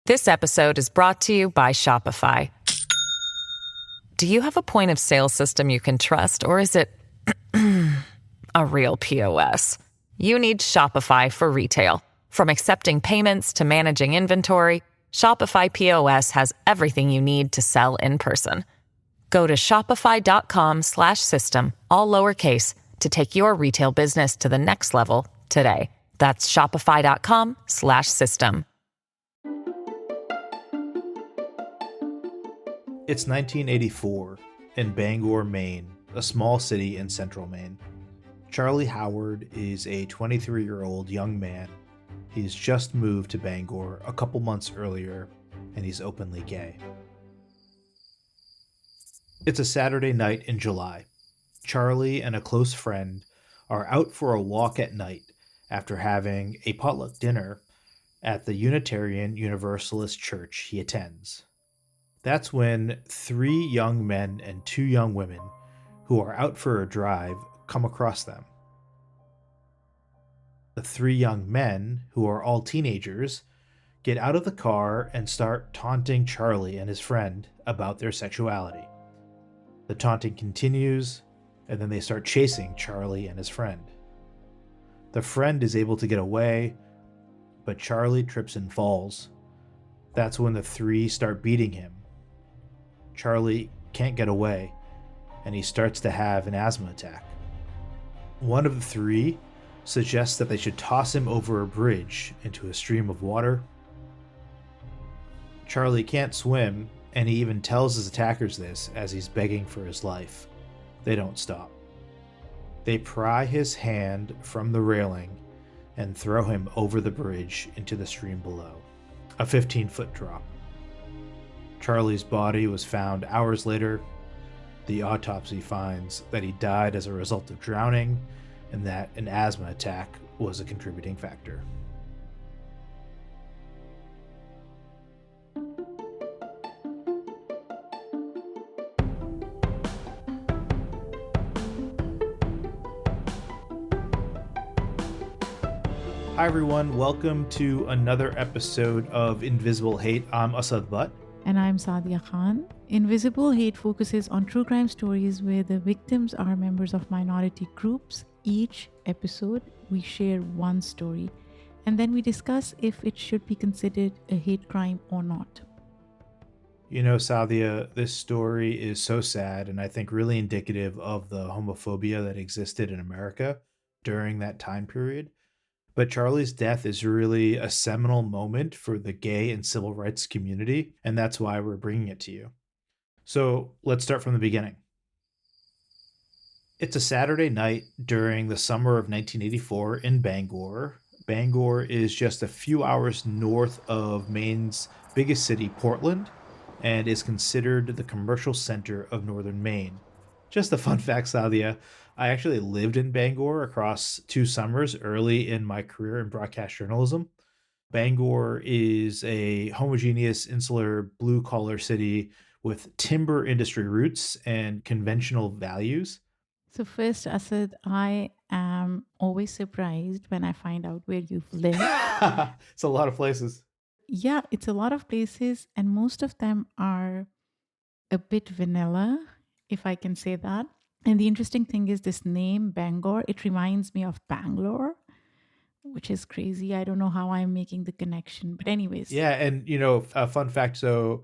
This episode is brought to you by Shopify. Do you have a point of sale system you can trust, or is it a real POS? You need Shopify for retail. From accepting payments to managing inventory, Shopify POS has everything you need to sell in person. Go to shopify.com/system, all lowercase, to take your retail business to the next level today. That's shopify.com/system. It's 1984 in Bangor, Maine, a small city in central Maine. Charlie Howard is a 23-year-old young man. He's just moved to Bangor a couple months earlier, and he's openly gay. It's a Saturday night in July. Charlie and a close friend are out for a walk at night after having a potluck dinner at the Unitarian Universalist church he attends. That's when 3 young men and 2 young women who are out for a drive come across them. The 3 young men, who are all teenagers, get out of the car and start taunting Charlie and his friend about their sexuality. The taunting continues, and then they start chasing Charlie and his friend. The friend is able to get away, but Charlie trips and falls. That's when the 3 start beating him. Charlie can't get away, and he starts to have an asthma attack. One of the 3 suggests that they should toss him over a bridge into a stream of water. Charlie can't swim, and he even tells his attackers this as he's begging for his life. They don't stop. They pry his hand from the railing and throw him over the bridge into the stream below, a 15-foot drop. Charlie's body was found hours later. The autopsy finds that he died as a result of drowning and that an asthma attack was a contributing factor. Hi everyone, welcome to another episode of Invisible Hate. I'm Asad. And I'm Saadia Khan. Invisible Hate focuses on true crime stories where the victims are members of minority groups. Each episode, we share one story, and then we discuss if it should be considered a hate crime or not. You know, Saadia, this story is so sad and I think really indicative of the homophobia that existed in America during that time period. But Charlie's death is really a seminal moment for the gay and civil rights community, and that's why we're bringing it to you. So let's start from the beginning. It's a Saturday night during the summer of 1984 in Bangor. Bangor is just a few hours north of Maine's biggest city, Portland, and is considered the commercial center of northern Maine. Just a fun fact, Saadia, I actually lived in Bangor across 2 summers early in my career in broadcast journalism. Bangor is a homogeneous, insular, blue-collar city with timber industry roots and conventional values. So first, Asad, I am always surprised when I find out where you've lived. It's a lot of places. Yeah, it's a lot of places, and most of them are a bit vanilla, if I can say that. And the interesting thing is this name, Bangor, it reminds me of Bangalore, which is crazy. I don't know how I'm making the connection. But anyways. Yeah, and you know, a fun fact, so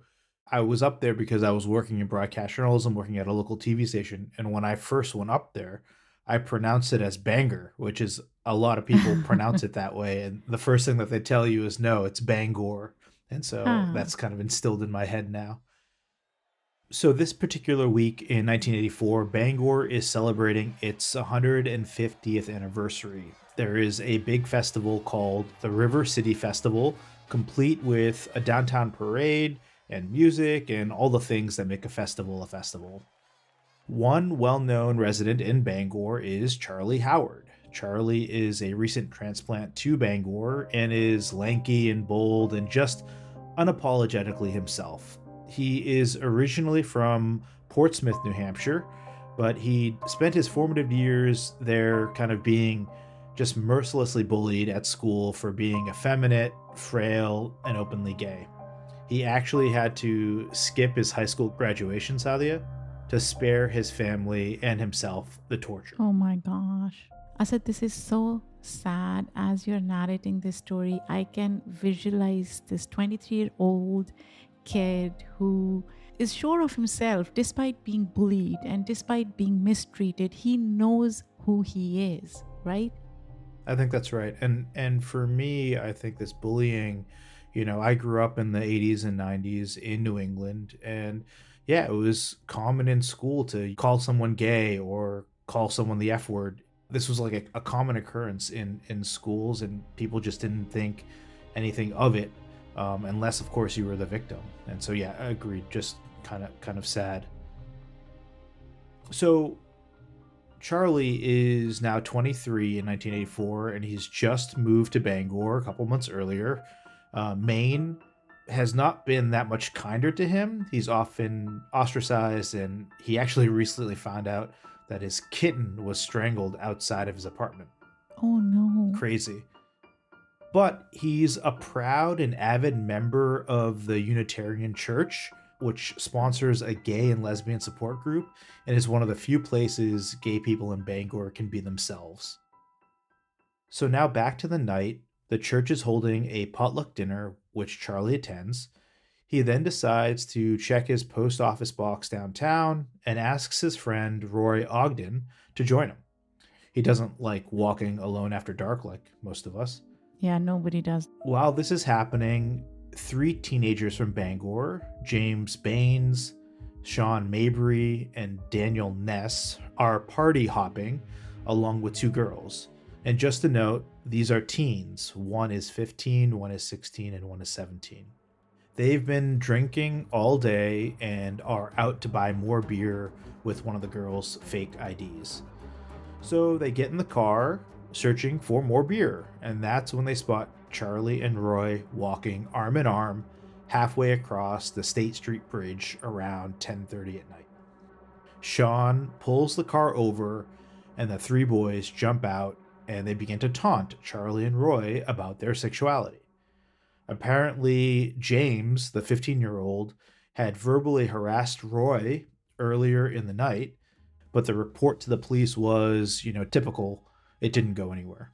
I was up there because I was working in broadcast journalism, working at a local TV station. And when I first went up there, I pronounced it as Bangor, which is a lot of people pronounce it that way. And the first thing that they tell you is, no, it's Bangor. And so that's kind of instilled in my head now. So this particular week in 1984, Bangor is celebrating its 150th anniversary. There is a big festival called the River City Festival, complete with a downtown parade and music and all the things that make a festival a festival. One well-known resident in Bangor is Charlie Howard. Charlie is a recent transplant to Bangor and is lanky and bold and just unapologetically himself. He is originally from Portsmouth, New Hampshire, but he spent his formative years there kind of being just mercilessly bullied at school for being effeminate, frail, and openly gay. He actually had to skip his high school graduation, Saadia, to spare his family and himself the torture. Oh my gosh. Asad, this is so sad. As you're narrating this story, I can visualize this 23-year-old kid who is sure of himself despite being bullied and despite being mistreated. He knows who he is, right? I think that's right. And for me, I think this bullying, I grew up in the 80s and 90s in New England, and yeah, it was common in school to call someone gay or call someone the F word. This was like a common occurrence in schools, and people just didn't think anything of it, unless of course you were the victim. And so yeah, I agreed. Just kind of sad. So Charlie is now 23 in 1984, and he's just moved to Bangor a couple months earlier. Maine has not been that much kinder to him. He's often ostracized, and he actually recently found out that his kitten was strangled outside of his apartment. Oh no. Crazy. But he's a proud and avid member of the Unitarian Church, which sponsors a gay and lesbian support group and is one of the few places gay people in Bangor can be themselves. So now back to the night. The church is holding a potluck dinner, which Charlie attends. He then decides to check his post office box downtown and asks his friend Roy Ogden to join him. He doesn't like walking alone after dark like most of us. Yeah, nobody does. While this is happening, 3 teenagers from Bangor, James Baines, Sean Mabry, and Daniel Ness, are party hopping along with 2 girls. And just to note, these are teens. One is 15, one is 16, and one is 17. They've been drinking all day and are out to buy more beer with one of the girls' fake IDs. So they get in the car, searching for more beer, and that's when they spot Charlie and Roy walking arm in arm halfway across the State Street Bridge around 10:30 at night. Sean pulls the car over, and the 3 boys jump out and they begin to taunt Charlie and Roy about their sexuality. Apparently, James, the 15-year-old, had verbally harassed Roy earlier in the night, but the report to the police was, typical. It didn't go anywhere.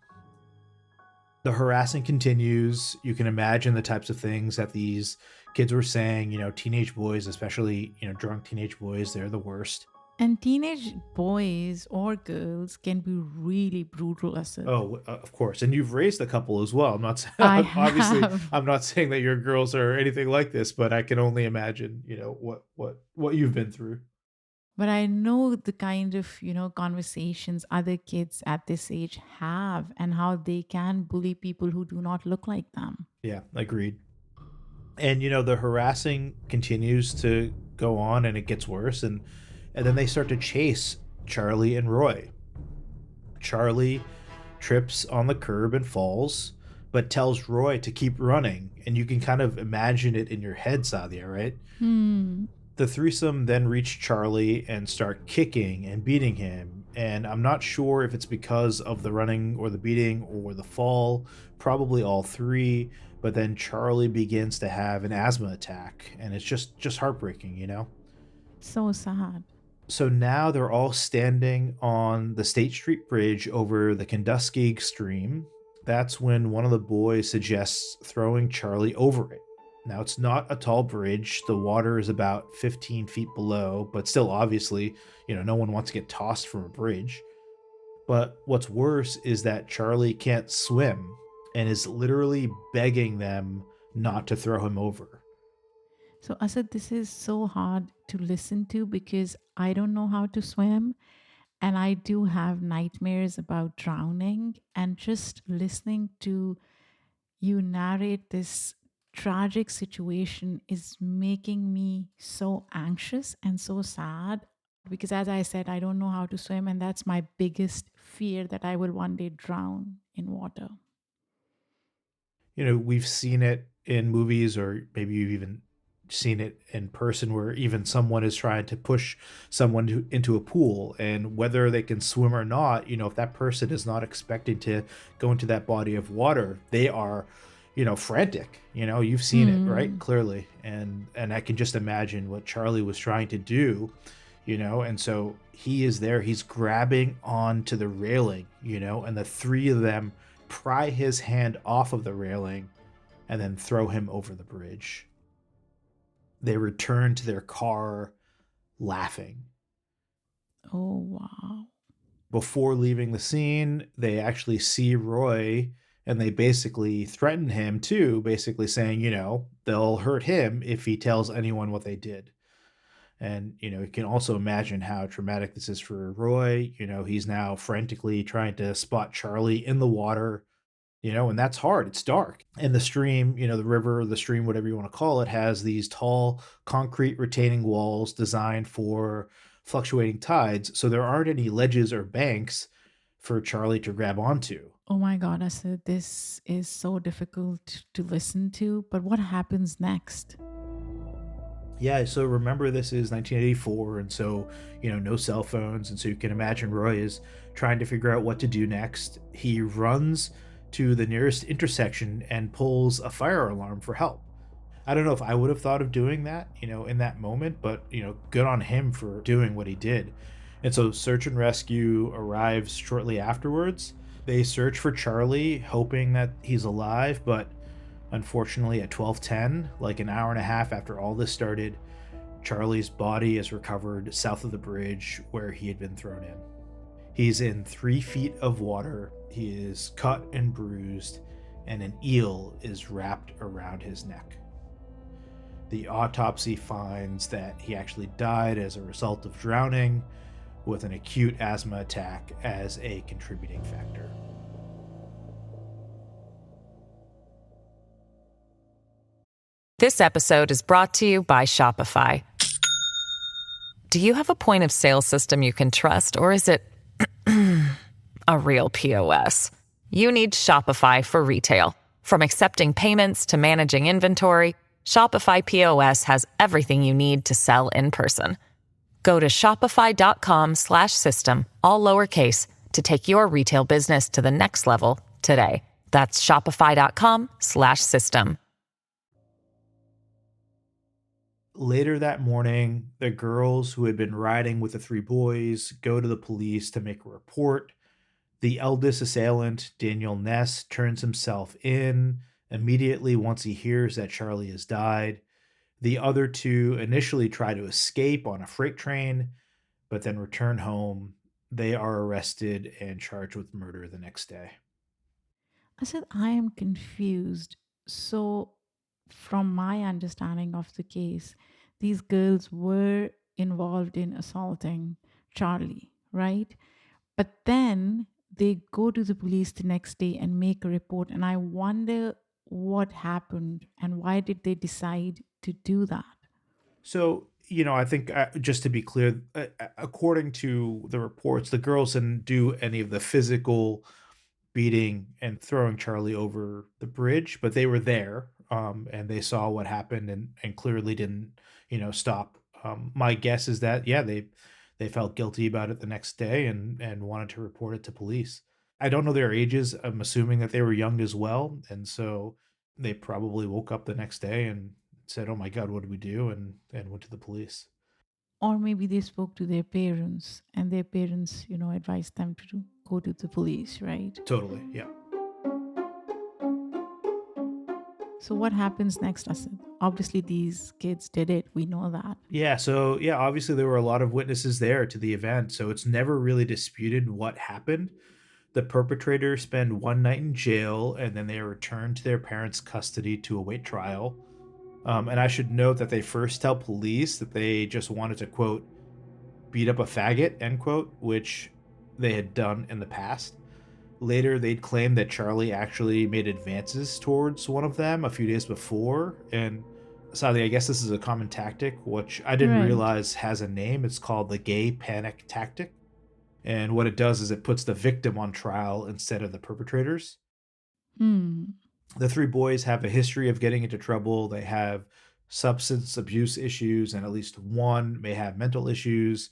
The harassing continues. You can imagine the types of things that these kids were saying. Teenage boys, especially, drunk teenage boys, they're the worst. And teenage boys or girls can be really brutal, Asad. Oh, of course. And you've raised a couple as well. I'm not I obviously have. I'm not saying that your girls are anything like this, but I can only imagine, what you've been through. But I know the kind of, conversations other kids at this age have and how they can bully people who do not look like them. Yeah, agreed. And the harassing continues to go on, and it gets worse, and then they start to chase Charlie and Roy. Charlie trips on the curb and falls, but tells Roy to keep running, and you can kind of imagine it in your head, Saadia, right? The threesome then reach Charlie and start kicking and beating him, and I'm not sure if it's because of the running or the beating or the fall, probably all 3, but then Charlie begins to have an asthma attack, and it's just heartbreaking. So sad. So now they're all standing on the State Street Bridge over the Kenduskeag stream. That's when one of the boys suggests throwing Charlie over it. Now, it's not a tall bridge. The water is about 15 feet below, but still, obviously, no one wants to get tossed from a bridge. But what's worse is that Charlie can't swim and is literally begging them not to throw him over. So, Asad, this is so hard to listen to because I don't know how to swim. And I do have nightmares about drowning. And just listening to you narrate this tragic situation is making me so anxious and so sad. Because, as I said, I don't know how to swim. And that's my biggest fear, that I will one day drown in water. We've seen it in movies, or maybe you've even seen it in person, where even someone is trying to push someone into a pool, and whether they can swim or not, if that person is not expecting to go into that body of water, they are frantic. You've seen it, right? Hmm. Clearly. And I can just imagine what Charlie was trying to do, and so he is there, he's grabbing onto the railing, and the three of them pry his hand off of the railing and then throw him over the bridge. They return to their car laughing. Oh, wow. Before leaving the scene, they actually see Roy and they basically threaten him too, basically saying, they'll hurt him if he tells anyone what they did. And, you can also imagine how traumatic this is for Roy. He's now frantically trying to spot Charlie in the water, and that's hard. It's dark. And the stream, the river, the stream, whatever you want to call it, has these tall concrete retaining walls designed for fluctuating tides. So there aren't any ledges or banks for Charlie to grab onto. Oh my God, Asad, this is so difficult to listen to. But what happens next? Yeah, so remember this is 1984, and so, no cell phones, and so you can imagine Roy is trying to figure out what to do next. He runs to the nearest intersection and pulls a fire alarm for help. I don't know if I would have thought of doing that, in that moment, but, good on him for doing what he did. And so search and rescue arrives shortly afterwards. They search for Charlie, hoping that he's alive, but unfortunately at 12:10, like an hour and a half after all this started, Charlie's body is recovered south of the bridge where he had been thrown in. He's in 3 feet of water, he is cut and bruised, and an eel is wrapped around his neck. The autopsy finds that he actually died as a result of drowning, with an acute asthma attack as a contributing factor. This episode is brought to you by Shopify. Do you have a point of sale system you can trust, or is it a real POS? You need Shopify for retail. From accepting payments to managing inventory, Shopify POS has everything you need to sell in person. Go to shopify.com/system, all lowercase, to take your retail business to the next level today. That's shopify.com/system. Later that morning, the girls who had been riding with the three boys go to the police to make a report. The eldest assailant, Daniel Ness, turns himself in immediately once he hears that Charlie has died. The other two initially try to escape on a freight train, but then return home. They are arrested and charged with murder the next day. I said, I am confused. So, from my understanding of the case, these girls were involved in assaulting Charlie, right? But then they go to the police the next day and make a report. And I wonder what happened and why did they decide to do that? So, I think just to be clear, according to the reports, the girls didn't do any of the physical beating and throwing Charlie over the bridge, but they were there, and they saw what happened and clearly didn't, stop. My guess is that yeah, they felt guilty about it the next day and wanted to report it to police. I don't know their ages. I'm assuming that they were young as well, and so they probably woke up the next day and said, "Oh my God, what do we do?" and went to the police. Or maybe they spoke to their parents and their parents, advised them to go to the police, right? Totally, yeah. So what happens next, Asad? Obviously, these kids did it. We know that. Yeah, so yeah, obviously there were a lot of witnesses there to the event, so it's never really disputed what happened. The perpetrators spend one night in jail and then they are returned to their parents' custody to await trial. And I should note that they first tell police that they just wanted to, quote, beat up a faggot, end quote, which they had done in the past. Later, they'd claim that Charlie actually made advances towards one of them a few days before. And sadly, I guess this is a common tactic, which I didn't Right. realize has a name. It's called the gay panic tactic. And what it does is it puts the victim on trial instead of the perpetrators. Hmm. The three boys have a history of getting into trouble. They have substance abuse issues, and at least one may have mental issues.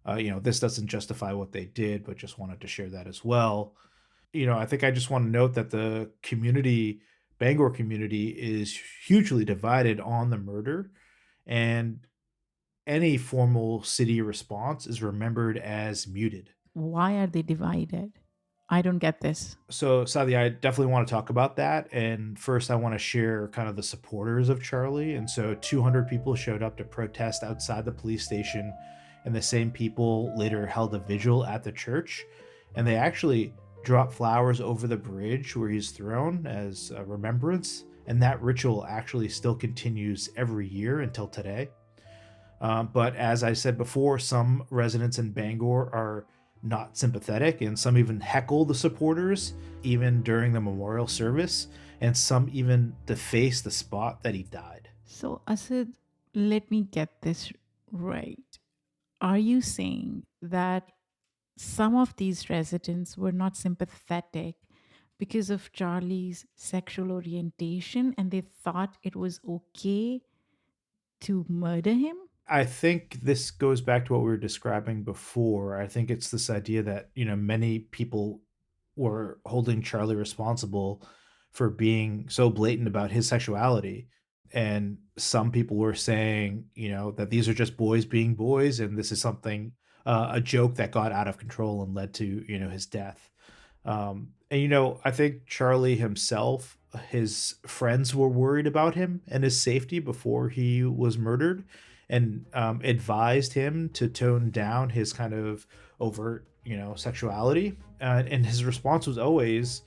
This doesn't justify what they did, but just wanted to share that as well. I think I just want to note that the community Bangor community is hugely divided on the murder, and any formal city response is remembered as muted. Why are they divided? I don't get this. So, Sadi, I definitely want to talk about that. And first, I want to share kind of the supporters of Charlie. And so, 200 people showed up to protest outside the police station, and the same people later held a vigil at the church. And they actually dropped flowers over the bridge where he's thrown as a remembrance. And that ritual actually still continues every year until today. But as I said before, some residents in Bangor are not sympathetic, and some even heckle the supporters, even during the memorial service, and some even deface the spot that he died. So, Asad, let me get this right. Are you saying that some of these residents were not sympathetic because of Charlie's sexual orientation and they thought it was okay to murder him? I think this goes back to what we were describing before. I think it's this idea that, many people were holding Charlie responsible for being so blatant about his sexuality. And some people were saying, that these are just boys being boys, and this is something, a joke that got out of control and led to, his death. And I think Charlie himself, his friends were worried about him and his safety before he was murdered, and advised him to tone down his kind of overt, sexuality. And his response was always,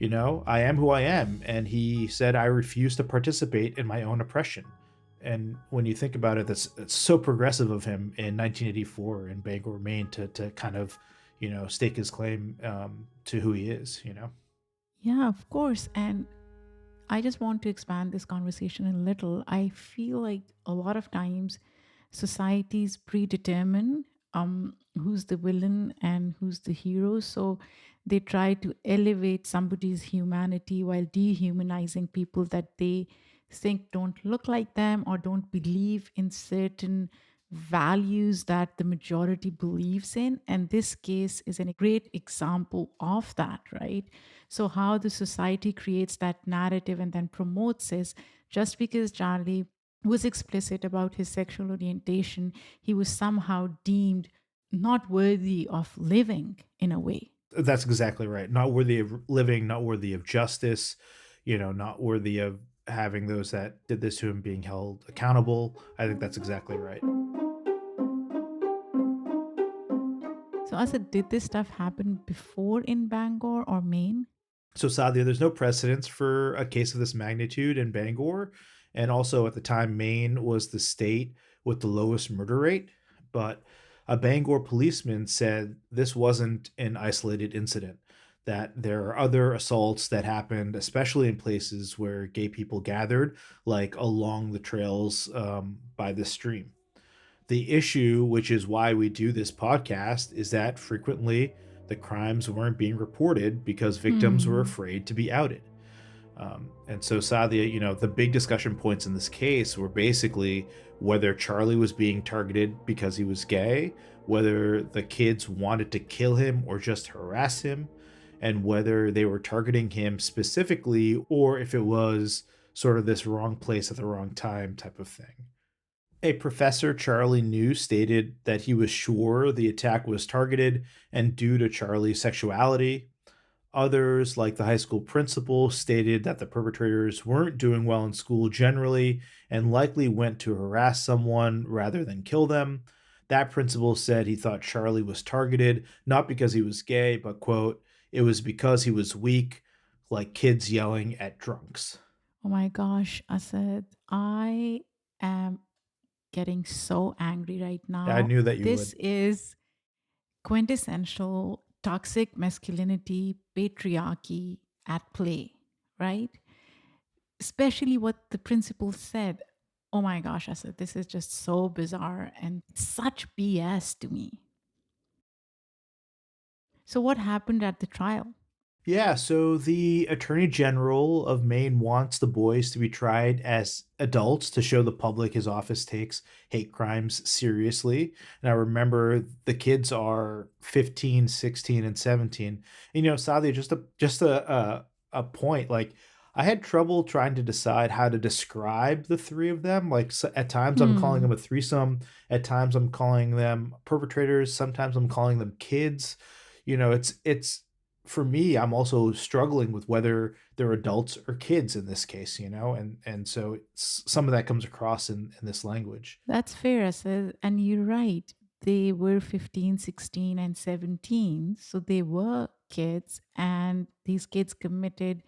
I am who I am. And he said, I refuse to participate in my own oppression. And when you think about it, that's so progressive of him in 1984 in Bangor, Maine, to kind of, stake his claim to who he is. Yeah, of course. And I just want to expand this conversation a little. I feel like a lot of times societies predetermine who's the villain and who's the hero. So they try to elevate somebody's humanity while dehumanizing people that they think don't look like them or don't believe in certain values that the majority believes in. And this case is a great example of that, right? So, how the society creates that narrative and then promotes it just because Charlie was explicit about his sexual orientation, he was somehow deemed not worthy of living in a way. That's exactly right. Not worthy of living, not worthy of justice, not worthy of having those that did this to him being held accountable. I think that's exactly right. So, Asa, did this stuff happen before in Bangor or Maine? So, Saadia, there's no precedence for a case of this magnitude in Bangor. And also at the time, Maine was the state with the lowest murder rate. But a Bangor policeman said this wasn't an isolated incident, that there are other assaults that happened, especially in places where gay people gathered, like along the trails by the stream. The issue, which is why we do this podcast, is that frequently the crimes weren't being reported because victims were Hmm. afraid to be outed. And so, Sadia, the big discussion points in this case were basically whether Charlie was being targeted because he was gay, whether the kids wanted to kill him or just harass him, and whether they were targeting him specifically or if it was sort of this wrong place at the wrong time type of thing. A professor Charlie knew stated that he was sure the attack was targeted and due to Charlie's sexuality. Others, like the high school principal, stated that the perpetrators weren't doing well in school generally and likely went to harass someone rather than kill them. That principal said he thought Charlie was targeted not because he was gay, but, quote, it was because he was weak, like kids yelling at drunks. Oh my gosh, Asad, I am getting so angry right I now. knew that you This would. is quintessential toxic masculinity, patriarchy at play, right? Especially what the principal said. Oh my gosh, Asad, this is just so bizarre and such BS to me. So, what happened at the trial? Yeah, so the Attorney General of Maine wants the boys to be tried as adults to show the public his office takes hate crimes seriously. And I remember the kids are 15, 16, and 17. And, Sadia, just a point, like I had trouble trying to decide how to describe the three of them. Like at times I'm calling Hmm. them a threesome, at times I'm calling them perpetrators, sometimes I'm calling them kids. It's for me, I'm also struggling with whether they're adults or kids in this case, and so some of that comes across in this language. That's fair, Asad. And you're right. They were 15, 16, and 17. So they were kids, and these kids committed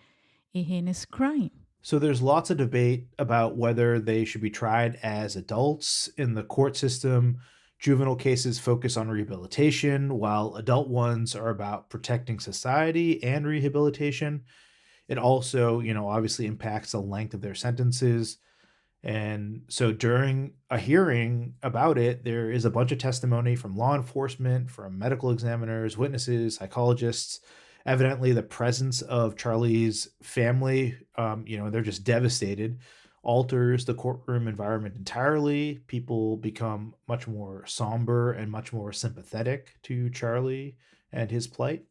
a heinous crime. So there's lots of debate about whether they should be tried as adults in the court system. Juvenile cases focus on rehabilitation, while adult ones are about protecting society and rehabilitation. It also, obviously impacts the length of their sentences. And so during a hearing about it, there is a bunch of testimony from law enforcement, from medical examiners, witnesses, psychologists. Evidently, the presence of Charlie's family, they're just devastated, alters the courtroom environment entirely. People become much more somber and much more sympathetic to Charlie and his plight.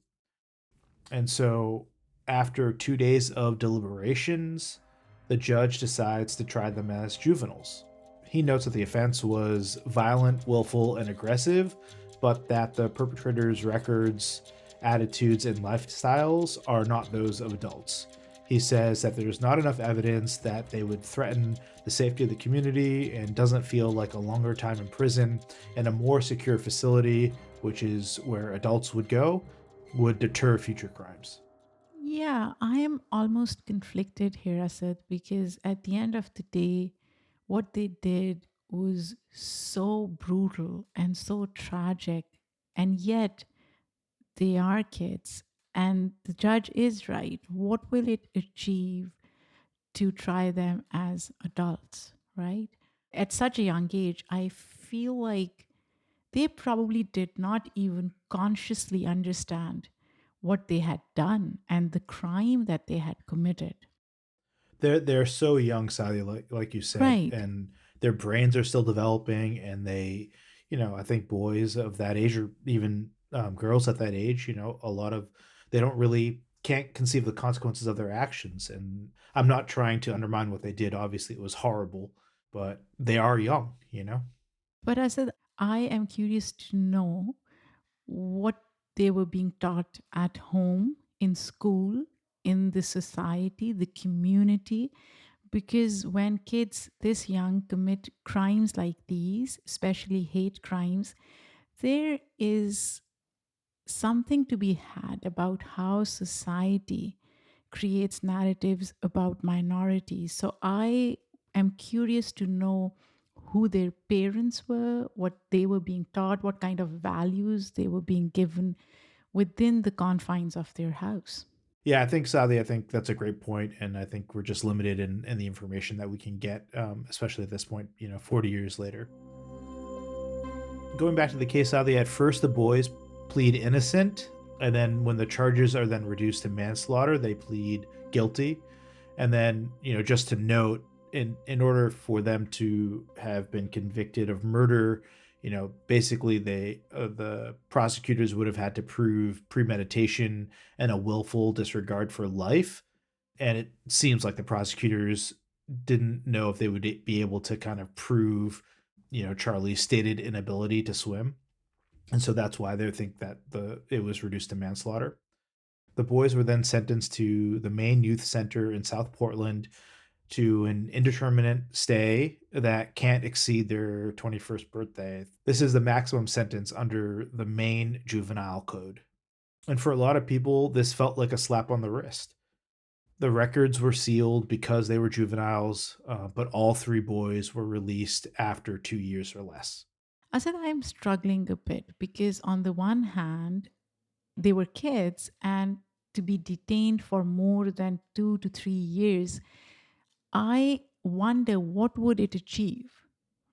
And so, after 2 days of deliberations, the judge decides to try them as juveniles. He notes that the offense was violent, willful, and aggressive, but that the perpetrator's records, attitudes, and lifestyles are not those of adults. He says that there's not enough evidence that they would threaten the safety of the community and doesn't feel like a longer time in prison and a more secure facility, which is where adults would go, would deter future crimes. Yeah, I am almost conflicted here, Asad, because at the end of the day, what they did was so brutal and so tragic. And yet, they are kids. And the judge is right. What will it achieve to try them as adults, right? At such a young age, I feel like they probably did not even consciously understand what they had done and the crime that they had committed. They're so young, Saadia, like you said, Right. and their brains are still developing, and I think boys of that age, or even girls at that age, a lot of they don't really can't conceive the consequences of their actions. And I'm not trying to undermine what they did. Obviously, it was horrible, but they are young. But I said, I am curious to know what they were being taught at home, in school, in the society, the community. Because when kids this young commit crimes like these, especially hate crimes, there is something to be had about how society creates narratives about minorities. So I am curious to know who their parents were, what they were being taught, what kind of values they were being given within the confines of their house. Yeah, I think Sadi, I think that's a great point, and I think we're just limited in the information that we can get, especially at this point, 40 years later. Going back to the case, Sadi, at first the boys plead innocent, and then when the charges are then reduced to manslaughter, they plead guilty. And then, just to note, in order for them to have been convicted of murder, basically the prosecutors would have had to prove premeditation and a willful disregard for life. And it seems like the prosecutors didn't know if they would be able to kind of prove, Charlie's stated inability to swim. And so that's why they think that it was reduced to manslaughter. The boys were then sentenced to the Maine Youth Center in South Portland to an indeterminate stay that can't exceed their 21st birthday. This is the maximum sentence under the Maine Juvenile Code. And for a lot of people, this felt like a slap on the wrist. The records were sealed because they were juveniles, but all three boys were released after 2 years or less. I said I'm struggling a bit because, on the one hand, they were kids, and to be detained for more than 2 to 3 years, I wonder what would it achieve,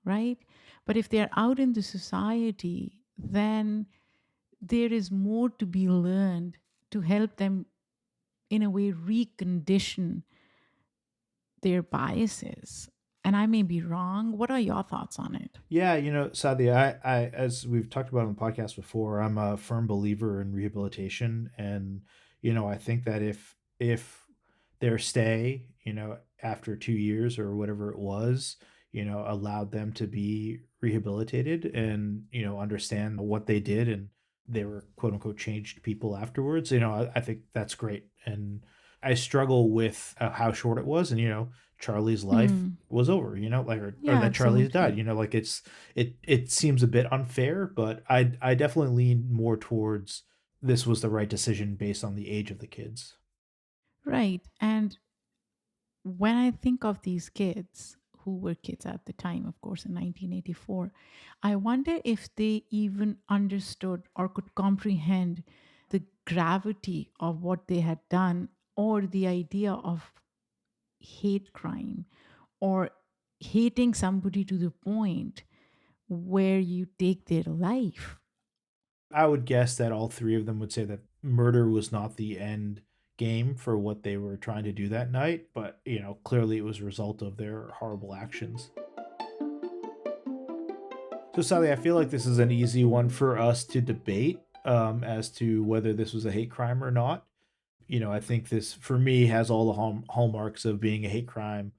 right? But if they're out in the society, then there is more to be learned to help them, in a way, recondition their biases. And I may be wrong. What are your thoughts on it? Yeah, Sadly, I as we've talked about on the podcast before, I'm a firm believer in rehabilitation, and I think that if their stay, after 2 years or whatever it was, allowed them to be rehabilitated and, understand what they did, and they were quote unquote changed people afterwards. I think that's great. And I struggle with how short it was. And, Charlie's life Hmm. was over, like, or Yeah, that Charlie's died, absolutely. like it seems a bit unfair, but I definitely lean more towards this was the right decision based on the age of the kids. Right. And when I think of these kids, who were kids at the time, of course, in 1984, I wonder if they even understood or could comprehend the gravity of what they had done, or the idea of hate crime, or hating somebody to the point where you take their life. I would guess that all three of them would say that murder was not the end game for what they were trying to do that night, but clearly it was a result of their horrible actions. So, Sally, I feel like this is an easy one for us to debate as to whether this was a hate crime or not. I think this, for me, has all the hallmarks of being a hate crime.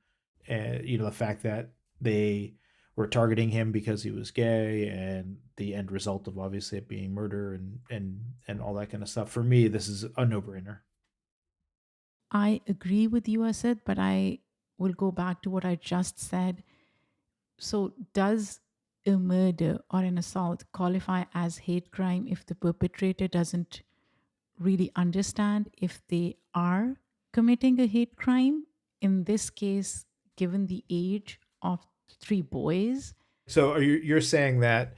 The fact that they were targeting him because he was gay, and the end result of obviously it being murder and all that kind of stuff. For me, this is a no brainer. I agree with you, Asad, but I will go back to what I just said. So, does a murder or an assault qualify as hate crime if the perpetrator doesn't really understand if they are committing a hate crime? In this case, given the age of three boys, So, you're saying that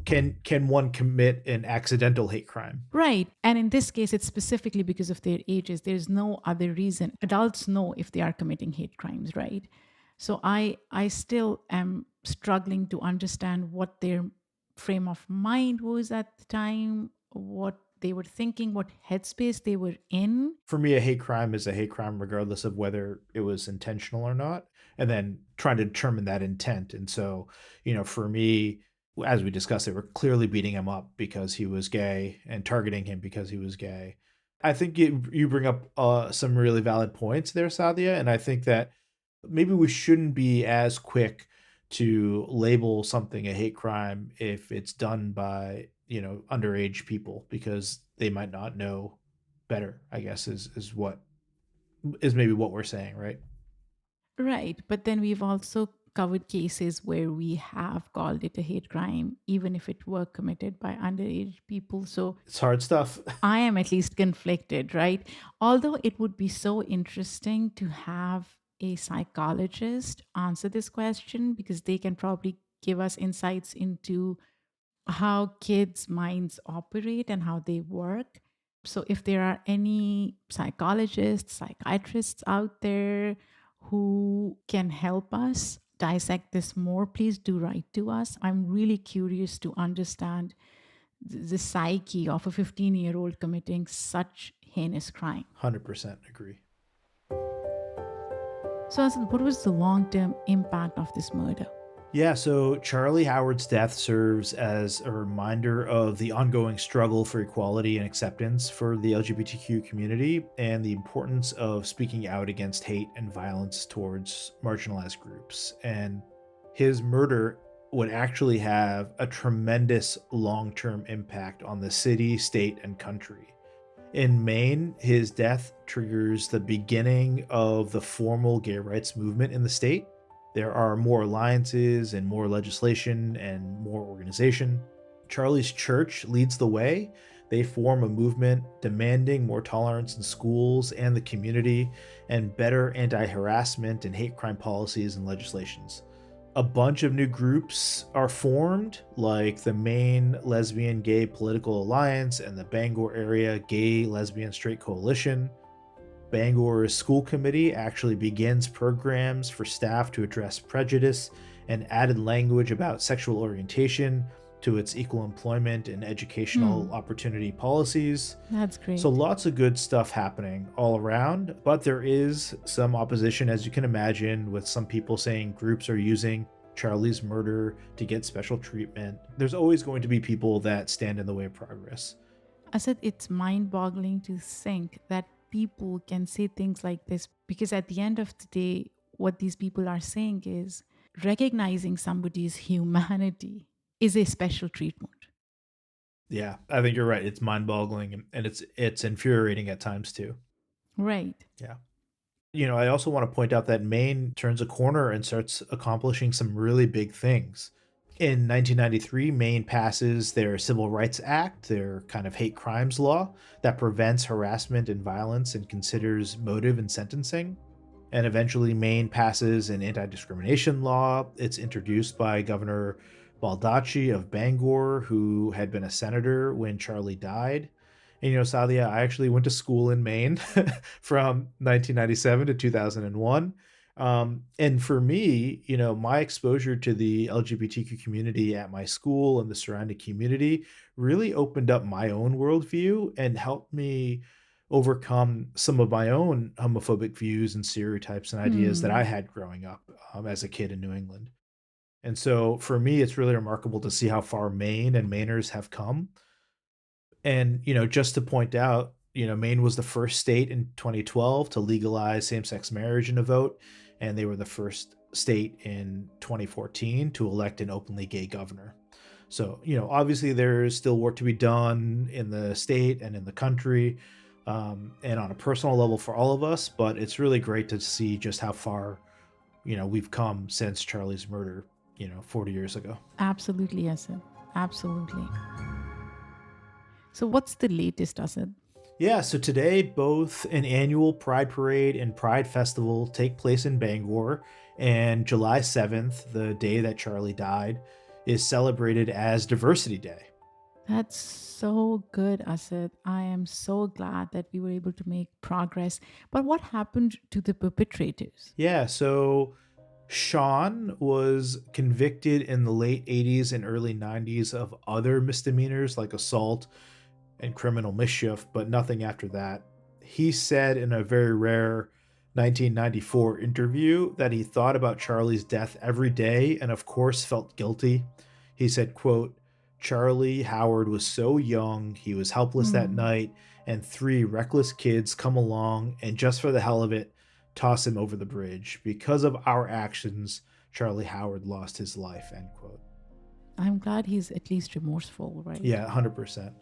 can one commit an accidental hate crime? right? And in this case, it's specifically because of their ages. There's no other reason. Adults know if they are committing hate crimes, right? So I still am struggling to understand what their frame of mind was at the time, what they were thinking, what headspace they were in. For me, a hate crime is a hate crime regardless of whether it was intentional or not, and then trying to determine that intent. And so, for me, as we discussed, they were clearly beating him up because he was gay and targeting him because he was gay. I think you bring up some really valid points there, Sadia, and I think that maybe we shouldn't be as quick to label something a hate crime if it's done by underage people, because they might not know better, I guess, is what is maybe what we're saying, right? Right. But then we've also covered cases where we have called it a hate crime, even if it were committed by underage people. So It's hard stuff. I am at least conflicted, right? Although it would be so interesting to have a psychologist answer this question, because they can probably give us insights into how kids' minds operate and how they work. So, if there are any psychologists, psychiatrists out there who can help us dissect this more, please do write to us. I'm really curious to understand the psyche of a 15-year-old committing such heinous crime. 100% agree. So, Asad, what was the long term impact of this murder? Yeah, so Charlie Howard's death serves as a reminder of the ongoing struggle for equality and acceptance for the LGBTQ community, and the importance of speaking out against hate and violence towards marginalized groups. And his murder would actually have a tremendous long term impact on the city, state, and country. In Maine, his death triggers the beginning of the formal gay rights movement in the state. There are more alliances and more legislation and more organization. Charlie's church leads the way. They form a movement demanding more tolerance in schools and the community, and better anti harassment and hate crime policies and legislations. A bunch of new groups are formed, like the Maine Lesbian Gay Political Alliance and the Bangor Area Gay Lesbian Straight Coalition. Bangor's school committee actually begins programs for staff to address prejudice, and added language about sexual orientation to its equal employment and educational Hmm, opportunity policies. that's So great. lots of good stuff happening all around, but there is some opposition, as you can imagine, with some people saying groups are using Charlie's murder to get special treatment. There's always going to be people that stand in the way of progress. I said it's mind boggling to think that people can say things like this, because at the end of the day, what these people are saying is recognizing somebody's humanity is a special treatment. Yeah, I think you're right. It's mind-boggling and it's infuriating at times too. Right. Yeah. I also want to point out that Maine turns a corner and starts accomplishing some really big things. In 1993, Maine passes their Civil Rights Act, their kind of hate crimes law that prevents harassment and violence and considers motive in sentencing. And eventually, Maine passes an anti discrimination law. It's introduced by Governor Baldacci of Bangor, who had been a senator when Charlie died. And, Saadia, I actually went to school in Maine from 1997 to 2001. And for me, my exposure to the LGBTQ community at my school and the surrounding community really opened up my own worldview and helped me overcome some of my own homophobic views and stereotypes and ideas that I Hmm. had growing up as a kid in New England. And so for me, it's really remarkable to see how far Maine and Mainers have come. And, just to point out, Maine was the first state in 2012 to legalize same sex marriage in a vote. And they were the first state in 2014 to elect an openly gay governor. So, obviously there's still work to be done in the state and in the country, and on a personal level for all of us. But it's really great to see just how far, we've come since Charlie's murder, 40 years ago. Absolutely, Asad. Absolutely. So, what's the latest, Asad? Yeah, so today both an annual Pride Parade and Pride Festival take place in Bangor, and July 7th, the day that Charlie died, is celebrated as Diversity Day. That's so good, Asad. I am so glad that we were able to make progress. But what happened to the perpetrators? Yeah, so Sean was convicted in the late 80s and early 90s of other misdemeanors like assault and criminal mischief, but nothing after that. He said in a very rare 1994 interview that he thought about Charlie's death every day and of course felt guilty. He said, quote, Charlie Howard was so young, he was helpless that Hmm. night, and three reckless kids come along and just for the hell of it, toss him over the bridge. Because of our actions, Charlie Howard lost his life, end quote. I'm glad he's at least remorseful, right? Yeah, 100%.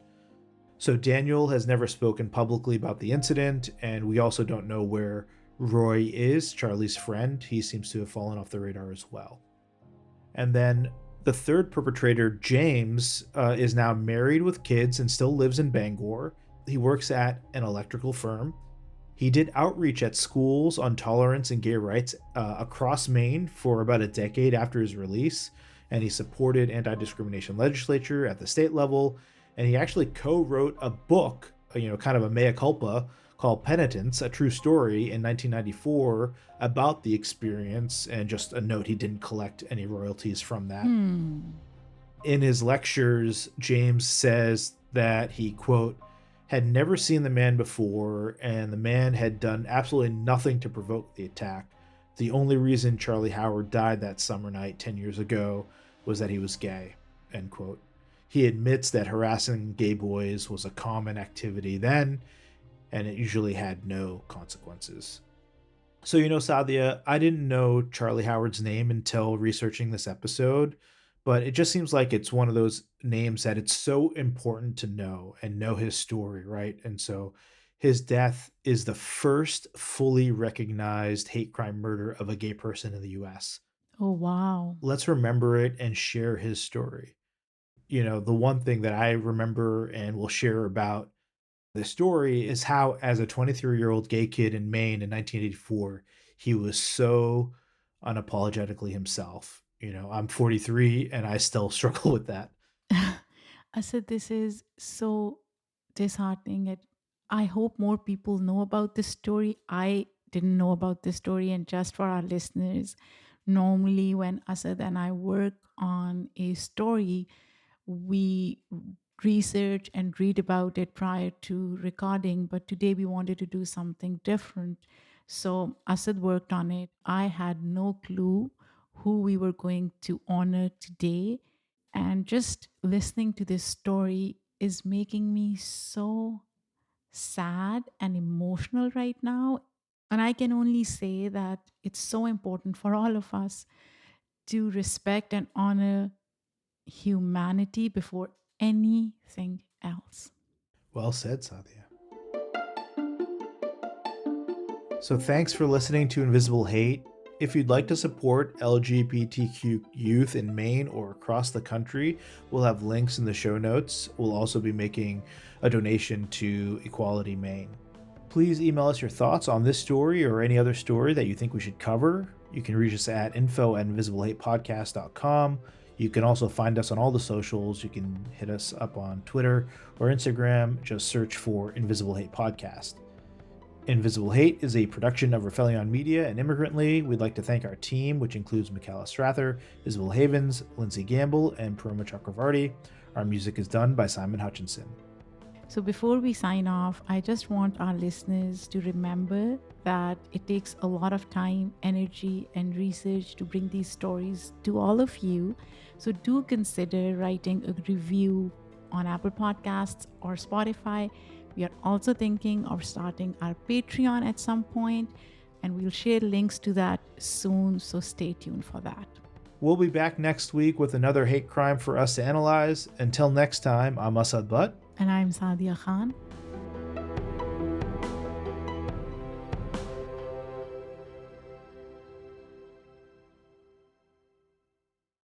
So Daniel has never spoken publicly about the incident, and we also don't know where Roy is, Charlie's friend. He seems to have fallen off the radar as well. And then the third perpetrator, James, is now married with kids and still lives in Bangor. He works at an electrical firm. He did outreach at schools on tolerance and gay rights across Maine for about a decade after his release, and he supported anti discrimination legislature at the state level. And he actually co wrote a book, kind of a mea culpa, called Penitence, a True Story, in 1994 about the experience. And just a note, he didn't collect any royalties from that. Hmm. In his lectures, James says that he, quote, had never seen the man before, and the man had done absolutely nothing to provoke the attack. The only reason Charlie Howard died that summer night 10 years ago was that he was gay, end quote. He admits that harassing gay boys was a common activity then, and it usually had no consequences. So, Sadia, I didn't know Charlie Howard's name until researching this episode, but it just seems like it's one of those names that it's so important to know and know his story, right? And so his death is the first fully recognized hate crime murder of a gay person in the US. Oh, wow. Let's remember it and share his story. The one thing that I remember and will share about the story is how, as a 23-year-old gay kid in Maine in 1984, he was so unapologetically himself. I'm 43 and I still struggle with that. I said, this is so disheartening. I hope more people know about this story. I didn't know about this story. And just for our listeners, normally when Asad and I work on a story, we research and read about it prior to recording. But today we wanted to do something different. So Asad worked on it. I had no clue who we were going to honor today, and just listening to this story is making me so sad and emotional right now. And I can only say that it's so important for all of us to respect and honor humanity before anything else. Well said, Saadia. So thanks for listening to Invisible Hate. If you'd like to support LGBTQ youth in Maine or across the country, we'll have links in the show notes. We'll also be making a donation to Equality Maine. Please email us your thoughts on this story or any other story that you think we should cover. You can reach us at info@invisiblehatepodcast.com. You can also find us on all the socials. You can hit us up on Twitter or Instagram. Just search for Invisible Hate Podcast. Invisible Hate is a production of Rafaelion Media and Immigrantly. We'd like to thank our team, which includes Michaela Strather, Isabel Havens, Lindsay Gamble, and Paroma Chakravarti. Our music is done by Simon Hutchinson. So before we sign off, I just want our listeners to remember that it takes a lot of time, energy, and research to bring these stories to all of you. So do consider writing a review on Apple Podcasts or Spotify. We are also thinking of starting our Patreon at some point, and we'll share links to that soon, so stay tuned for that. We'll be back next week with another hate crime for us to analyze. Until next time, I'm Asad Butt. And I'm Saadia Khan.